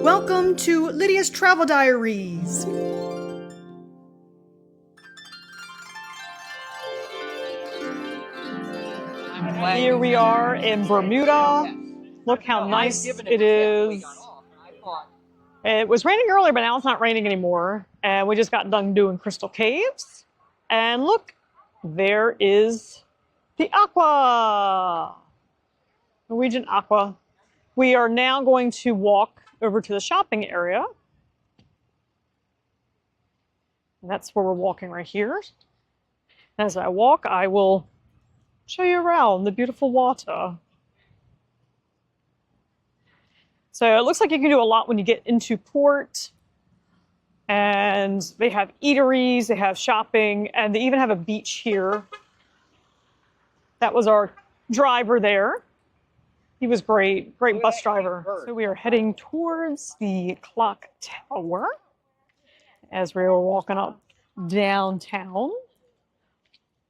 Welcome to Lydia's Travel Diaries. Here we are in Bermuda. Look how nice it is. It was raining earlier, but now it's not raining anymore. And we just got done doing Crystal Caves. And look, there is the Aqua, Norwegian Aqua. We are now going to walk over to the shopping area. And that's where we're walking right here. As I walk, I will show you around the beautiful water. So it looks like you can do a lot when you get into port. And they have eateries, they have shopping, and they even have a beach here. That was our driver there. He was great, great bus driver. So we are heading towards the Clocktower as we were walking up downtown.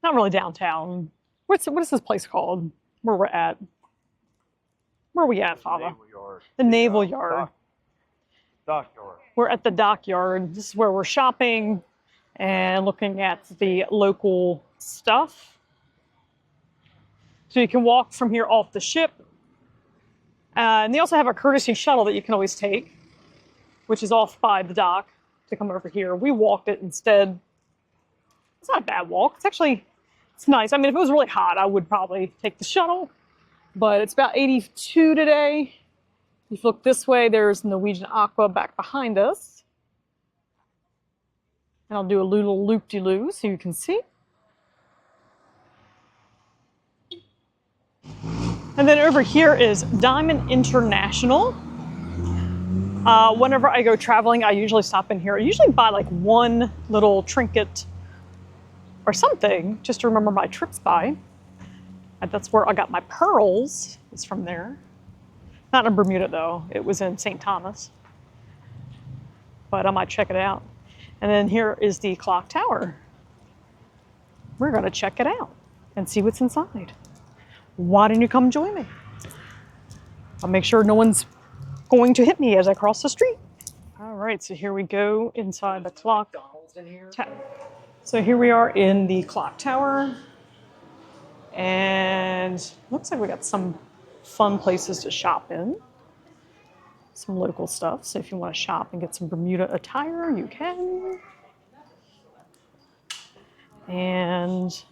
Not really downtown. What is this place called? Where we're at? Where are we at, Father? Naval Yard. The Naval Yard. Dockyard. We're at the dockyard. This is where we're shopping and looking at the local stuff. So you can walk from here off the ship. And they also have a courtesy shuttle that you can always take, which is off by the dock to come over here. We walked it instead. It's not a bad walk. It's nice. I mean, if it was really hot, I would probably take the shuttle. But it's about 82 today. If you look this way, there's Norwegian Aqua back behind us. And I'll do a little loop-de-loo so you can see. And then over here is Diamond International. Whenever I go traveling, I usually stop in here. I usually buy like one little trinket or something just to remember my trips by. And that's where I got my pearls. It's from there. Not in Bermuda though. It was in St. Thomas. But I might check it out. And then here is the Clocktower. We're going to check it out and see what's inside. Why don't you come join me? I'll make sure no one's going to hit me as I cross the street. All right, so here we go inside the clock tower. So here we are in the clock tower. And looks like we got some fun places to shop in. Some local stuff. So if you want to shop and get some Bermuda attire, you can. And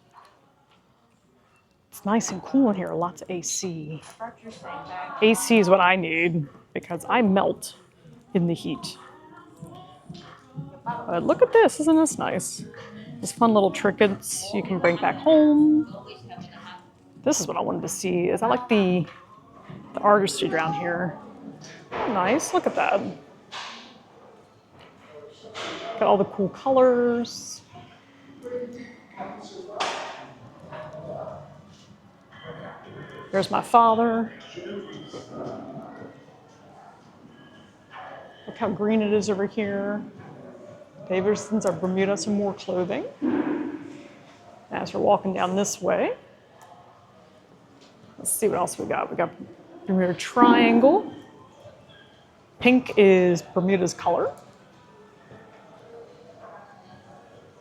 it's nice and cool in here, lots of AC. AC is what I need because I melt in the heat. But look at this, isn't this nice? These fun little trinkets you can bring back home. This is what I wanted to see, is I like the artistry around here. Oh, nice, look at that. Got all the cool colors. There's my father. Look how green it is over here. Davidson's our Bermuda, some more clothing. As we're walking down this way, let's see what else we got. We got Bermuda Triangle. Pink is Bermuda's color.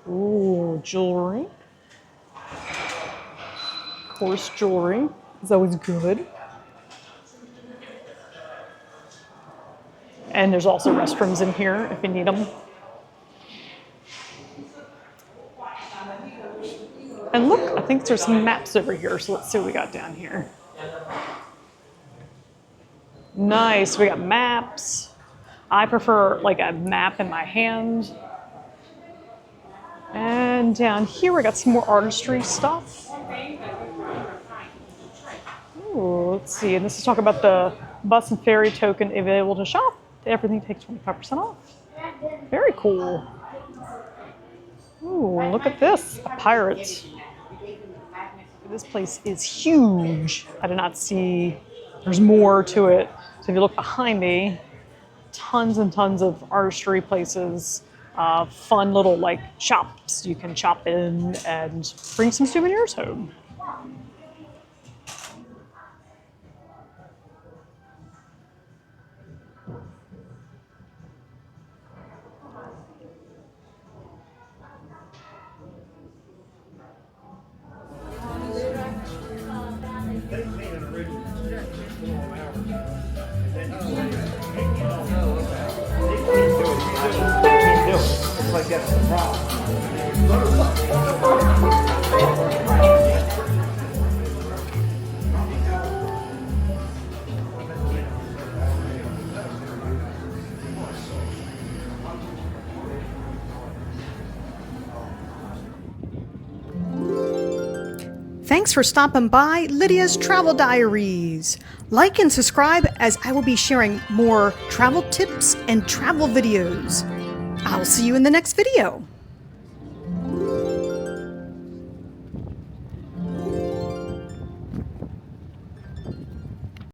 Ooh, jewelry. Of course, jewelry is always good. And there's also restrooms in here if you need them. And look, I think there's some maps over here, so let's see what we got down here. Nice, we got maps. I prefer like a map in my hand. And down here we got some more artistry stuff. Ooh, let's see, and this is talking about the bus and ferry token available to shop. Everything takes 25% off. Very cool. Ooh, look at this, a pirate. This place is huge. I did not see, there's more to it. So if you look behind me, tons and tons of artistry places, fun little like shops you can shop in and bring some souvenirs home. It's like that's the problem. Thanks for stopping by Lydia's Travel Diaries. Like and subscribe as I will be sharing more travel tips and travel videos. I'll see you in the next video.